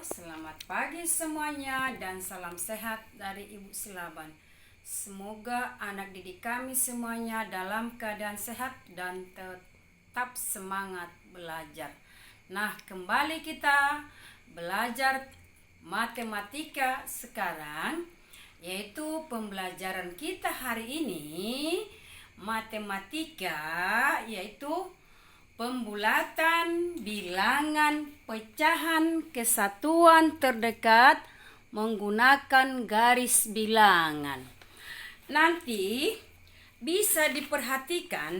Selamat pagi semuanya dan salam sehat dari Ibu Selaban. Semoga anak didik kami semuanya dalam keadaan sehat dan tetap semangat belajar. Nah, kembali kita belajar matematika sekarang, yaitu pembelajaran kita hari ini matematika, yaitu pembulatan bilangan pecahan kesatuan terdekat menggunakan garis bilangan. Nanti bisa diperhatikan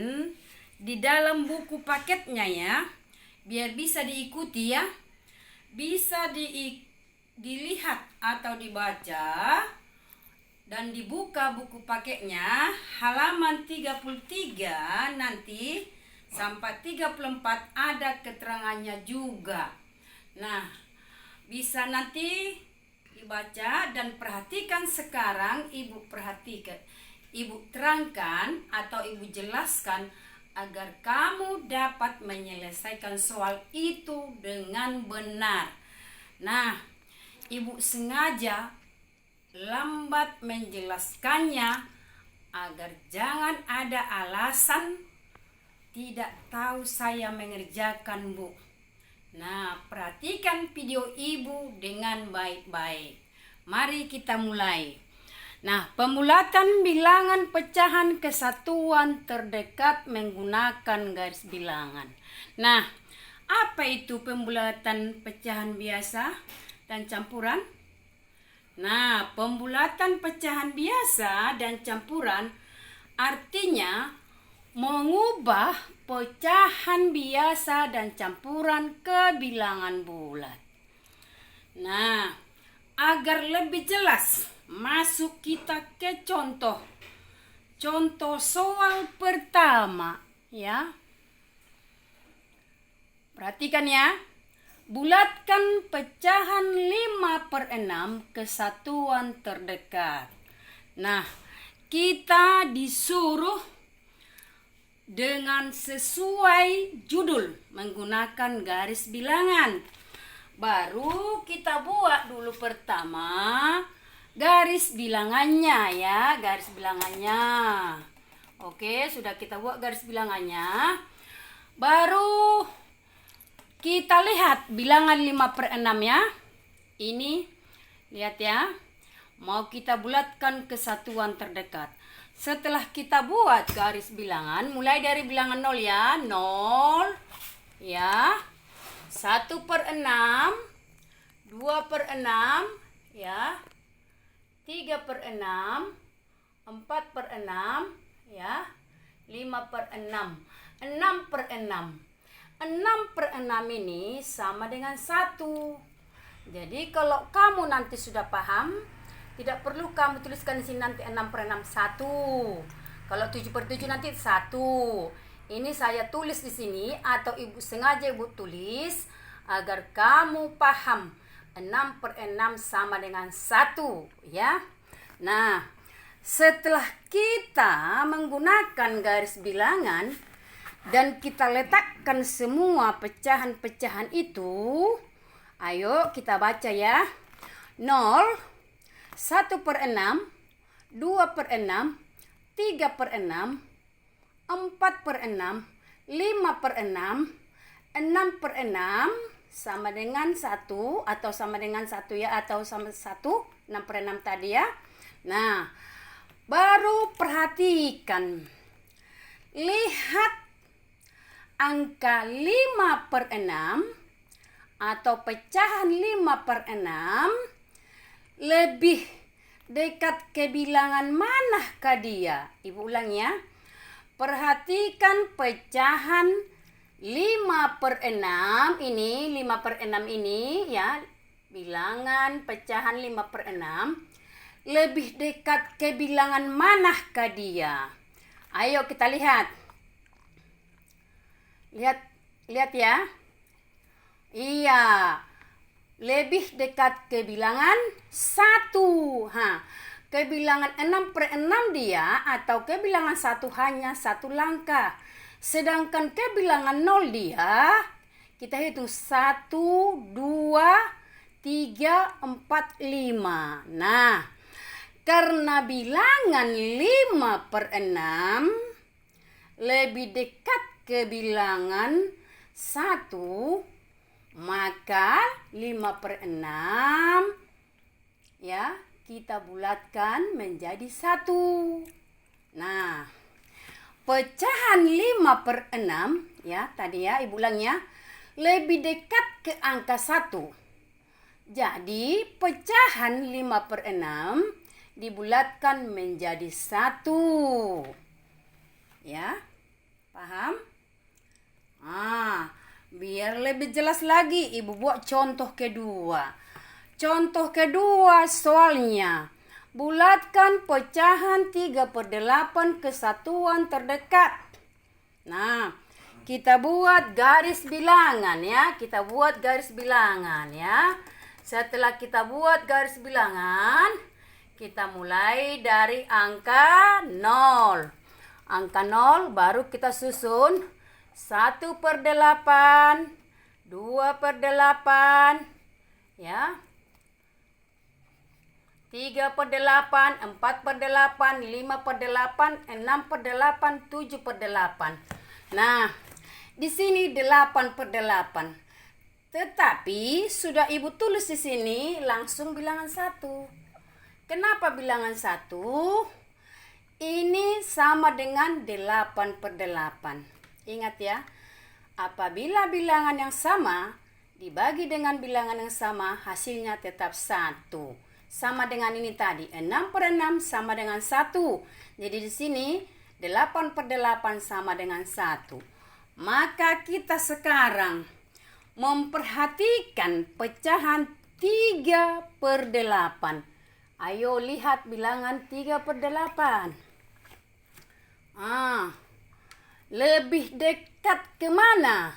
di dalam buku paketnya ya, biar bisa diikuti ya. Bisa dilihat atau dibaca dan dibuka buku paketnya halaman 33 nanti sampai 34 ada keterangannya juga. Nah, bisa nanti dibaca dan perhatikan sekarang. Ibu perhatikan, ibu terangkan atau ibu jelaskan agar kamu dapat menyelesaikan soal itu dengan benar. Nah, ibu sengaja lambat menjelaskannya agar jangan ada alasan tidak tahu saya mengerjakan, Bu. Nah, perhatikan video ibu dengan baik-baik. Mari kita mulai. Nah, pembulatan bilangan pecahan kesatuan terdekat menggunakan garis bilangan. Nah, apa itu pembulatan pecahan biasa dan campuran? Nah, pembulatan pecahan biasa dan campuran artinya mengubah pecahan biasa dan campuran ke bilangan bulat. Nah, agar lebih jelas, masuk kita ke contoh. Contoh soal pertama, ya. Perhatikan ya. Bulatkan pecahan 5/6 kesatuan terdekat. Nah, kita disuruh dengan sesuai judul menggunakan garis bilangan. Baru kita buat dulu pertama garis bilangannya ya, garis bilangannya. Oke, sudah kita buat garis bilangannya. Baru kita lihat bilangan 5/6 ya. Ini lihat ya. Mau kita bulatkan kesatuan terdekat. Setelah kita buat garis bilangan, mulai dari bilangan 0 ya, 0 ya, 1/6, 2/6 ya, 3/6, 4/6 ya, 5/6, 6/6. 6/6 ini sama dengan 1. Jadi kalau kamu nanti sudah paham, tidak perlu kamu tuliskan di sini nanti 6/6 1. Kalau 7/7 nanti 1. Ini saya tulis di sini atau ibu sengaja ibu tulis agar kamu paham 6/6 sama dengan 1 ya. Nah, setelah kita menggunakan garis bilangan dan kita letakkan semua pecahan-pecahan itu, ayo kita baca ya. 0, 1/6, 2/6, 3/6, 4/6, 5/6, 6/6 sama dengan 1 atau sama dengan 1 ya, atau sama 1, 6/6 tadi ya. Nah, baru perhatikan. Lihat angka 5/6 atau pecahan 5/6 lebih dekat ke bilangan manakah dia? Ibu ulang ya. Perhatikan pecahan 5/6 ini, 5/6 ini ya. Bilangan pecahan 5/6 lebih dekat ke bilangan manakah dia? Ayo kita lihat. Lihat ya. Iya. Lebih dekat ke bilangan 1. Ke bilangan 6/6 dia atau ke bilangan 1 hanya 1 langkah. Sedangkan ke bilangan 0 dia kita hitung 1, 2, 3, 4, 5. Nah, karena bilangan 5 per 6 lebih dekat ke bilangan 1, maka 5 per 6 ya kita bulatkan menjadi 1. Nah, pecahan 5 per 6 ya tadi ya ibu ulangnya lebih dekat ke angka 1. Jadi pecahan 5 per 6 dibulatkan menjadi 1. Ya, paham? Biar lebih jelas lagi, ibu buat contoh kedua. Contoh kedua soalnya, bulatkan pecahan 3 per 8 ke satuan terdekat. Nah, kita buat garis bilangan ya. Kita buat garis bilangan ya. Setelah kita buat garis bilangan, kita mulai dari angka 0. Angka 0 baru kita susun 1 per 8, 2 per 8, ya. 3 per 8, 4 per 8, 5 per 8, 6 per 8, 7 per 8. Nah, di sini 8 per 8. Tetapi sudah ibu tulis di sini langsung bilangan 1. Kenapa bilangan 1? Ini sama dengan 8 per 8. Ingat ya, apabila bilangan yang sama dibagi dengan bilangan yang sama, hasilnya tetap 1. Sama dengan ini tadi, 6 per 6 sama dengan 1. Jadi di sini 8 per 8 sama dengan 1. Maka kita sekarang memperhatikan pecahan 3 per 8. Ayo lihat bilangan 3 per 8. Lebih dekat ke mana?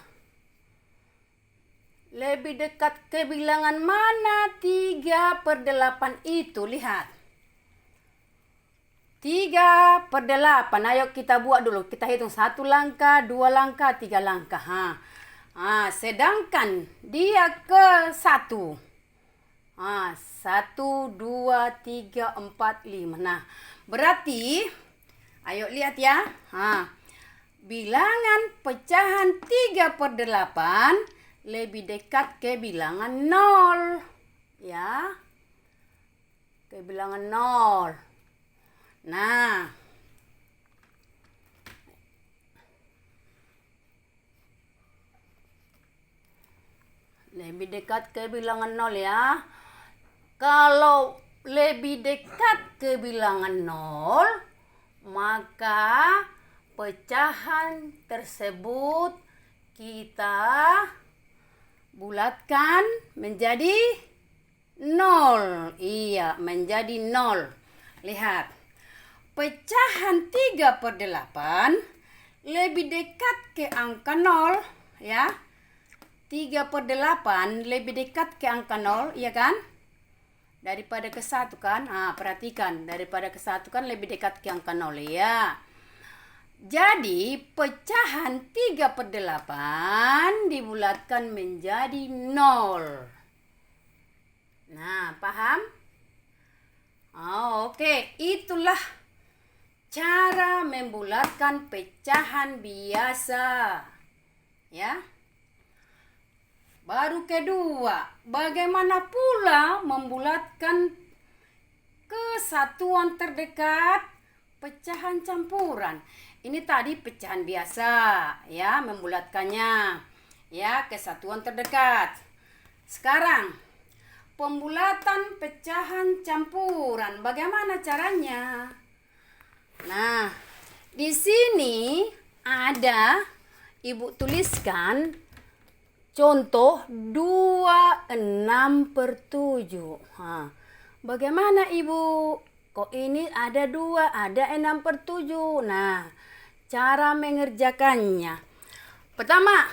Lebih dekat ke bilangan mana 3 per 8 itu? Lihat. 3 per 8. Ayo kita buat dulu. Kita hitung 1 langkah, 2 langkah, 3 langkah. Sedangkan dia ke 1. 1, 2, 3, 4, 5. Nah, berarti ayo lihat ya. Bilangan pecahan 3 per 8 lebih dekat ke bilangan 0. Ya. Ke bilangan 0. Nah. Lebih dekat ke bilangan 0 ya. Kalau lebih dekat ke bilangan 0, maka pecahan tersebut kita bulatkan menjadi 0. Iya, menjadi 0. Lihat. Pecahan 3 per 8 lebih dekat ke angka 0. Ya. 3 per 8 lebih dekat ke angka 0. Iya kan? Daripada ke 1 kan? Perhatikan. Daripada ke 1 kan lebih dekat ke angka 0. Ya. Jadi pecahan 3 per 8 dibulatkan menjadi 0. Nah, paham? Oke. Itulah cara membulatkan pecahan biasa. Ya. Baru kedua, bagaimana pula membulatkan kesatuan terdekat pecahan campuran. Ini tadi pecahan biasa, ya, membulatkannya, ya, kesatuan terdekat. Sekarang, pembulatan pecahan campuran, bagaimana caranya? Nah, di sini ada, ibu tuliskan, contoh 26 per 7. Bagaimana ibu? Kok ini ada 2, ada 6 per 7. Nah, cara mengerjakannya. Pertama,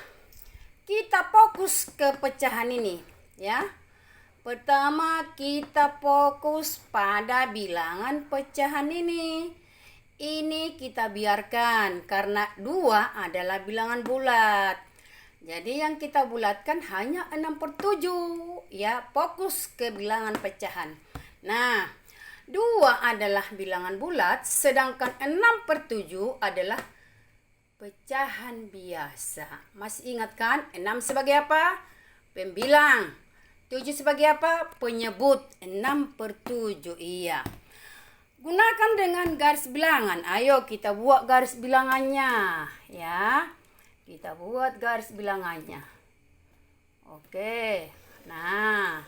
kita fokus ke pecahan ini. Ya. Pertama, kita fokus pada bilangan pecahan ini. Ini kita biarkan karena 2 adalah bilangan bulat. Jadi yang kita bulatkan hanya 6 per 7. ya, fokus ke bilangan pecahan. Nah, 2 adalah bilangan bulat, sedangkan 6/7 adalah pecahan biasa. Masih ingat kan? 6 sebagai apa? Pembilang. 7 sebagai apa? Penyebut. 6/7. Iya. Gunakan dengan garis bilangan. Ayo kita buat garis bilangannya. Ya. Kita buat garis bilangannya. Oke. Nah.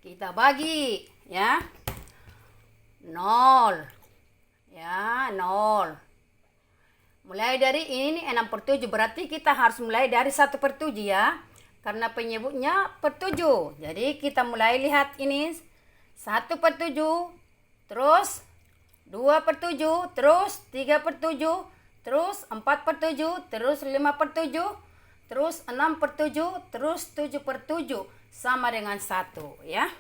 Kita bagi. Ya. 0. Ya, 0. Mulai dari ini 6/7. Berarti kita harus mulai dari 1/7 ya. Karena penyebutnya per 7. Jadi kita mulai lihat ini 1/7. Terus 2/7. Terus 3/7. Terus 4/7. Terus 5/7. Terus 6/7. Terus 7/7. Sama dengan 1 ya.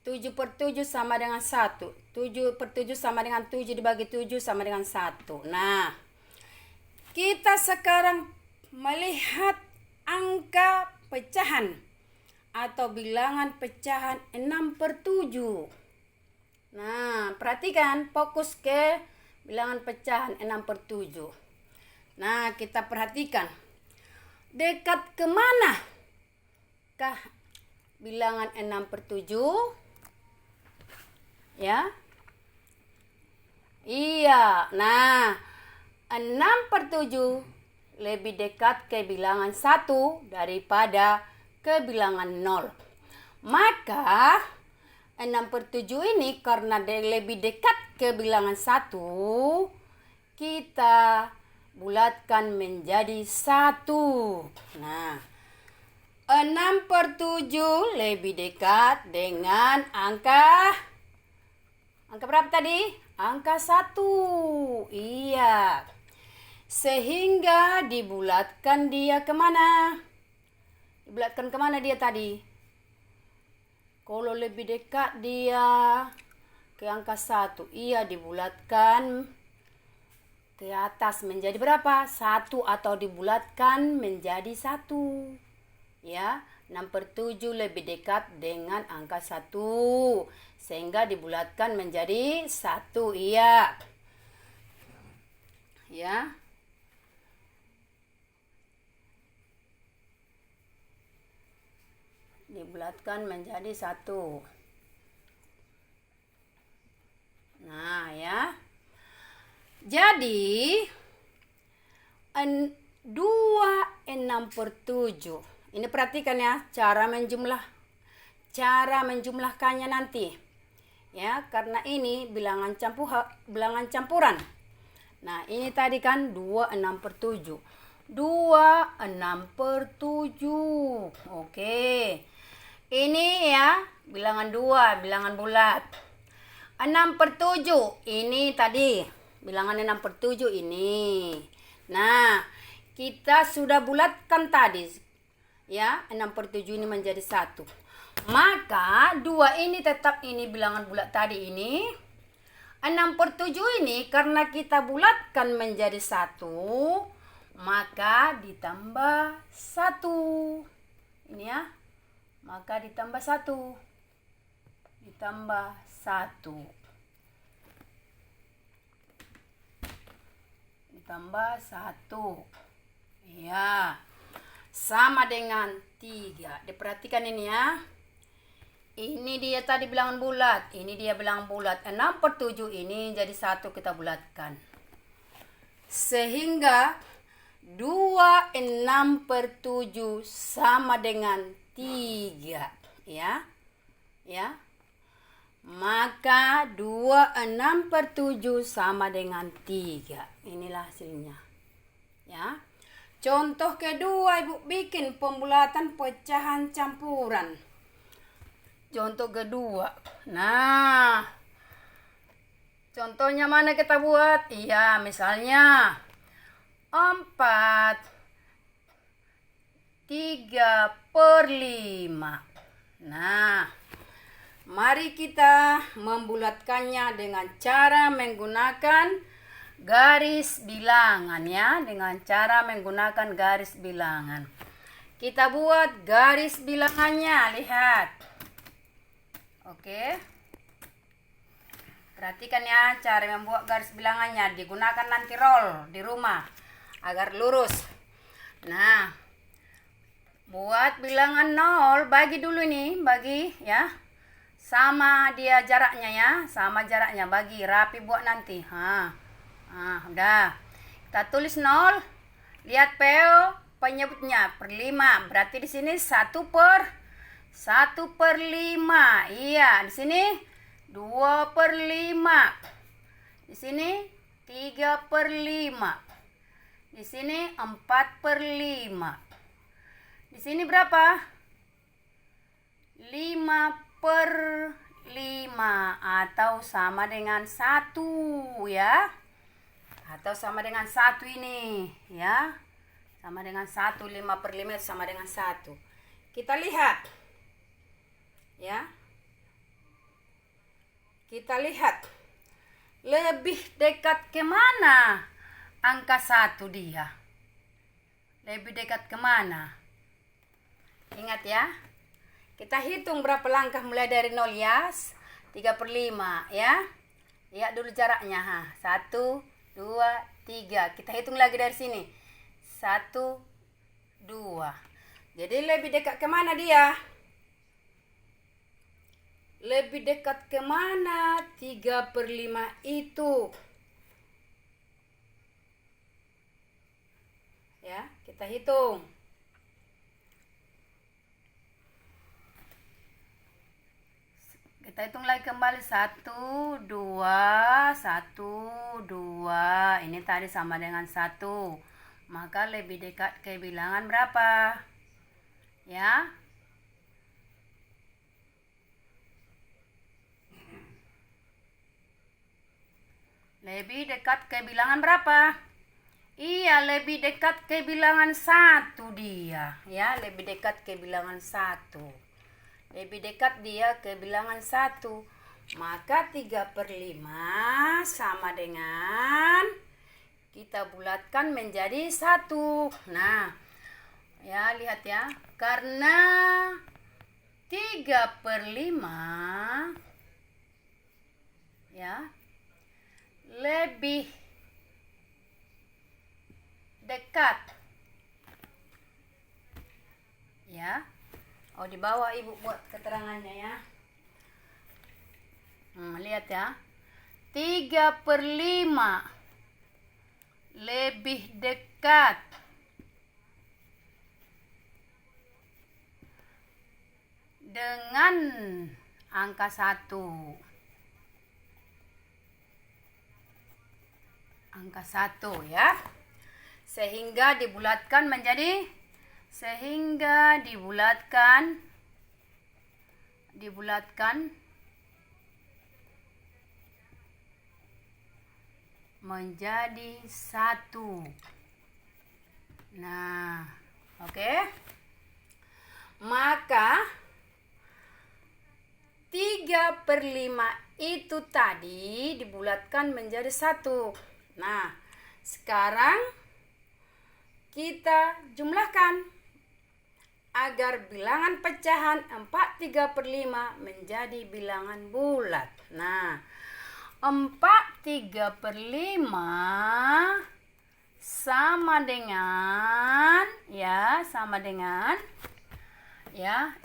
7/7 sama dengan 1. 7/7 sama dengan 7 dibagi 7 sama dengan 1. Nah, kita sekarang melihat angka pecahan atau bilangan pecahan 6/7. Nah, perhatikan, fokus ke bilangan pecahan 6/7. Nah, kita perhatikan. Dekat kemana kah bilangan 6/7? Ya. Iya. Nah, 6/7 lebih dekat ke bilangan 1 daripada ke bilangan 0. Maka 6/7 ini karena lebih dekat ke bilangan 1, kita bulatkan menjadi 1. Nah, 6/7 lebih dekat dengan angka berapa tadi? Angka 1. Iya. Sehingga dibulatkan dia kemana? Dibulatkan kemana dia tadi? Kalau lebih dekat dia ke angka 1. Iya, dibulatkan ke atas menjadi berapa? 1 atau dibulatkan menjadi 1. Ya, 6/7 lebih dekat dengan angka 1. Sehingga dibulatkan menjadi 1. Iya. Ya. Dibulatkan menjadi 1. Nah, ya. Jadi 2 6/7. Ini perhatikan ya, cara menjumlahkannya nanti. Ya, karena ini bilangan campuran. Nah, ini tadi kan 2 6/7. 2 6/7. Oke. Ini ya, bilangan 2, bilangan bulat. 6/7. Ini tadi, bilangan 6/7 ini. Nah, kita sudah bulatkan tadi. Ya, 6/7 ini menjadi 1. Maka 2 ini tetap ini bilangan bulat tadi ini. 6/7 ini karena kita bulatkan menjadi 1, maka ditambah 1. Ini ya. Maka ditambah 1. Ditambah 1. Ditambah 1. Ya. Sama dengan 3. Diperhatikan ini ya. Ini dia tadi bilangan bulat. Ini dia bilangan bulat. 6/7 ini jadi 1 kita bulatkan. Sehingga 2 6/7 sama dengan 3. Ya. Ya. Maka 2 6/7 sama dengan 3. Inilah hasilnya. Ya. Contoh kedua, Ibu bikin pembulatan pecahan campuran. Contoh kedua. Nah, contohnya mana kita buat? Iya, misalnya 4 3/5. Nah, mari kita membulatkannya dengan cara menggunakan garis bilangan ya. Dengan cara menggunakan garis bilangan. Kita buat garis bilangannya, lihat. Oke. Perhatikan ya cara membuat garis bilangannya. Digunakan nanti roll di rumah agar lurus. Nah, buat bilangan 0, bagi dulu nih, bagi ya. Sama dia jaraknya ya, sama jaraknya, bagi rapi buat nanti. Udah. Kita tulis 0. Lihat PO penyebutnya per 5. Berarti di sini 1/5. Iya, di sini 2/5. Di sini 3/5. Di sini 4/5. Di sini berapa? 5/5 atau sama dengan 1 ya. Atau sama dengan 1 ini ya. Sama dengan 1, 5/5 sama dengan 1. Kita lihat ya. Kita lihat lebih dekat kemana angka 1 dia. Lebih dekat kemana? Ingat ya. Kita hitung berapa langkah mulai dari 0 ya. 3/5 ya. Lihat dulu jaraknya. 1, 2, 3. Kita hitung lagi dari sini. 1, 2. Jadi lebih dekat kemana dia? Lebih dekat kemana 3/5 itu? Ya, kita hitung. Kita hitung lagi kembali. 1, 2, 1, 2. Ini tadi sama dengan 1. Maka lebih dekat ke bilangan berapa? Ya. Lebih dekat ke bilangan berapa? Iya, lebih dekat ke bilangan 1 dia. Ya, lebih dekat ke bilangan 1. Lebih dekat dia ke bilangan 1. Maka 3/5 sama dengan kita bulatkan menjadi 1. Nah, ya lihat ya. Karena 3/5 ya lebih dekat ya. Di bawah ibu buat keterangannya ya. Lihat ya. 3/5 lebih dekat dengan angka 1. Angka 1 ya. Sehingga dibulatkan menjadi menjadi 1. Nah, oke. Maka 3/5 itu tadi dibulatkan menjadi 1. Nah, sekarang kita jumlahkan agar bilangan pecahan 4/3/5 menjadi bilangan bulat. Nah, 4/3/5 sama dengan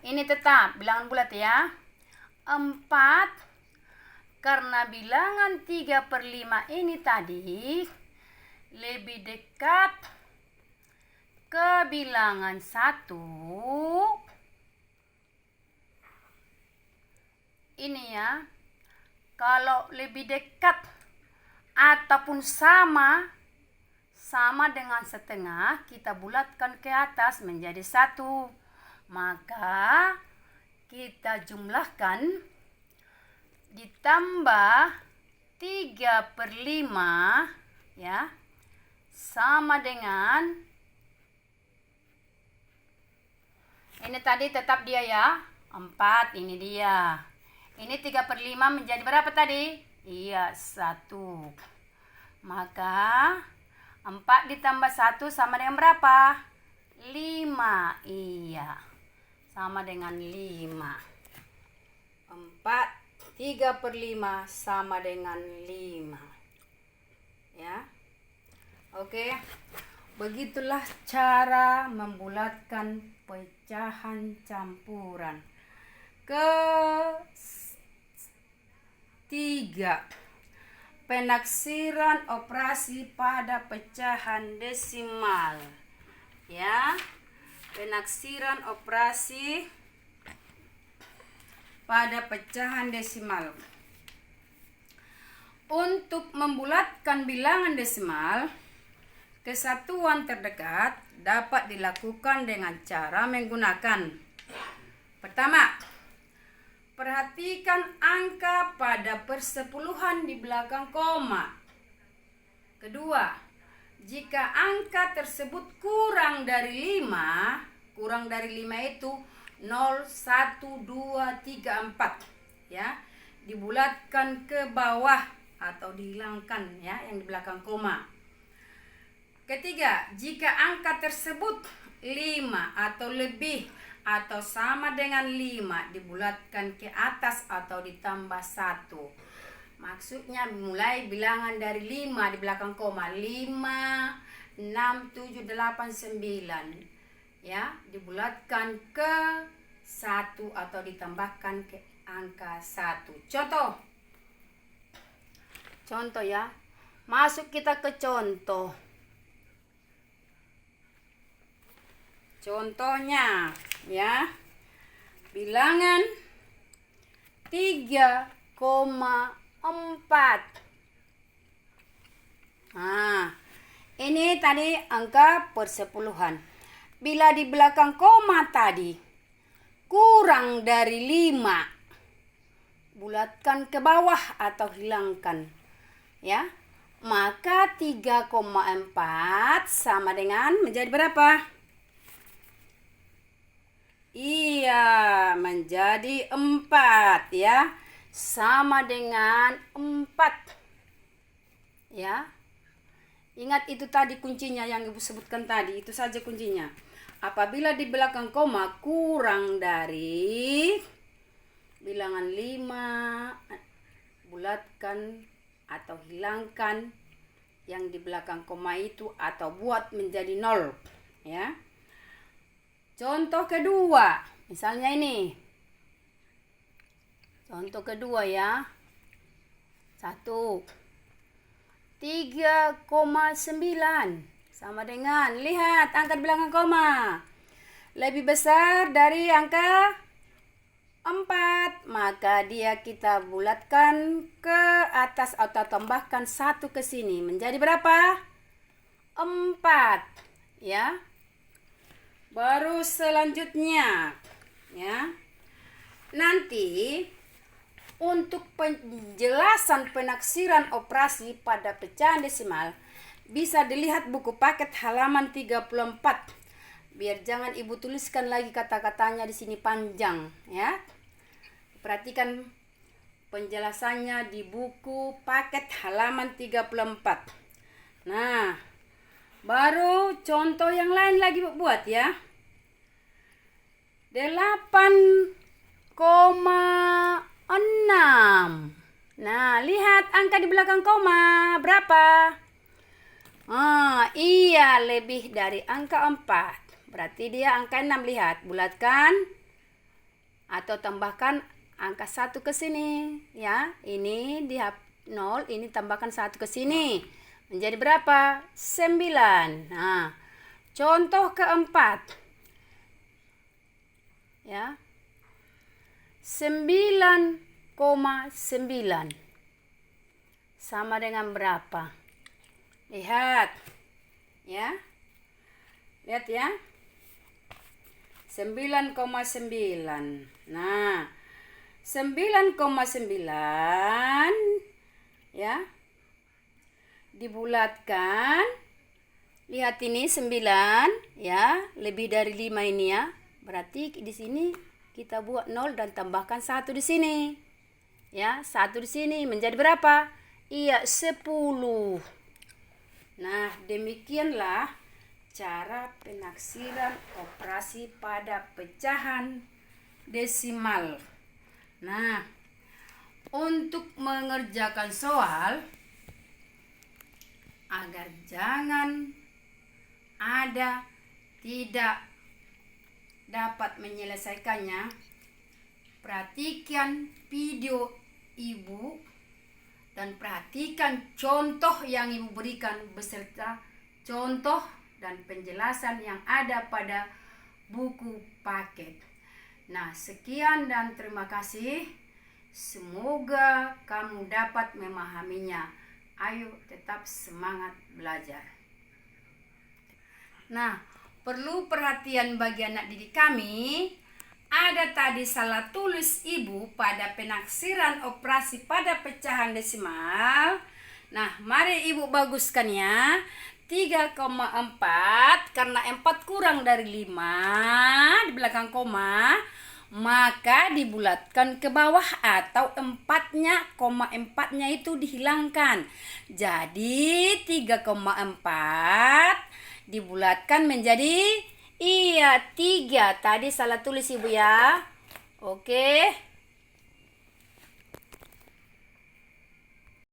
ini tetap bilangan bulat ya. 4 karena bilangan 3/5 ini tadi lebih dekat ke bilangan 1. Ini ya. Kalau lebih dekat ataupun sama dengan setengah, kita bulatkan ke atas menjadi 1. Maka kita jumlahkan ditambah 3/5 ya sama dengan ini tadi tetap dia ya 4. Ini dia. Ini 3/5 menjadi berapa tadi? Iya, 1. Maka 4 ditambah 1 sama dengan berapa? 5. Iya. Sama dengan 5. 3/5 sama dengan 5. Ya. Oke. Begitulah cara membulatkan pecahan campuran. Ketiga, penaksiran operasi pada pecahan desimal. Ya, penaksiran operasi pada pecahan desimal. Untuk membulatkan bilangan desimal, kesatuan terdekat dapat dilakukan dengan cara menggunakan: pertama, perhatikan angka pada persepuluhan di belakang koma. Kedua, jika angka tersebut kurang dari 5, itu 0, 1, 2, 3, 4, ya, dibulatkan ke bawah atau dihilangkan, ya, yang di belakang koma. Ketiga, jika angka tersebut 5 atau lebih atau sama dengan 5, dibulatkan ke atas atau ditambah 1. Maksudnya mulai bilangan dari 5 di belakang koma. 5, 6, 7, 8, 9. Ya, dibulatkan ke 1 atau ditambahkan ke angka 1. Contoh ya. Masuk kita ke contoh. Contohnya ya. Bilangan 3,4. Nah, ini tadi angka persepuluhan. Bila di belakang koma tadi kurang dari 5, bulatkan ke bawah atau hilangkan. Ya. Maka 3,4 sama dengan menjadi berapa? Iya, menjadi 4 ya. Sama dengan 4. Ya. Ingat itu tadi kuncinya yang Ibu sebutkan tadi, itu saja kuncinya. Apabila di belakang koma kurang dari bilangan 5, bulatkan atau hilangkan yang di belakang koma itu atau buat menjadi 0, ya. Contoh kedua, misalnya ini. Contoh kedua ya. 1. 3,9 sama dengan, lihat angka di belakang koma lebih besar dari angka 4, maka dia kita bulatkan ke atas atau tambahkan 1 ke sini. Menjadi berapa? 4, ya. Baru selanjutnya, ya. Nanti untuk penjelasan penaksiran operasi pada pecahan desimal bisa dilihat buku paket halaman 34. Biar jangan Ibu tuliskan lagi kata-katanya di sini panjang, ya. Perhatikan penjelasannya di buku paket halaman 34. Nah, baru contoh yang lain lagi buat ya. 8,6. Nah, lihat angka di belakang koma berapa? Iya, lebih dari angka 4. Berarti dia angka 6, lihat. Bulatkan atau tambahkan angka 1 ke sini, ya. Ini di 0, ini tambahkan 1 ke sini. Menjadi berapa? 9. Nah, contoh keempat. Ya. 9,9 sama dengan berapa? Lihat. Ya. Lihat ya. 9,9. Nah, 9,9 ya. Dibulatkan. Lihat ini 9 ya, lebih dari 5 ini ya. Berarti di sini kita buat 0 dan tambahkan 1 di sini. Ya, 1 di sini menjadi berapa? Iya, 10. Nah, demikianlah cara penaksiran operasi pada pecahan desimal. Nah, untuk mengerjakan soal agar jangan ada tidak dapat menyelesaikannya, perhatikan video ibu dan perhatikan contoh yang ibu berikan beserta contoh dan penjelasan yang ada pada buku paket. Nah, sekian dan terima kasih. Semoga kamu dapat memahaminya. Ayo tetap semangat belajar. Nah, perlu perhatian bagi anak didik kami. Ada tadi salah tulis ibu pada penaksiran operasi pada pecahan desimal. Nah, mari ibu baguskan ya. 3,4 karena 4 kurang dari 5 di belakang koma, maka dibulatkan ke bawah atau 4-nya itu dihilangkan. Jadi 3,4 dibulatkan menjadi 3. Tadi salah tulis ibu ya. Oke.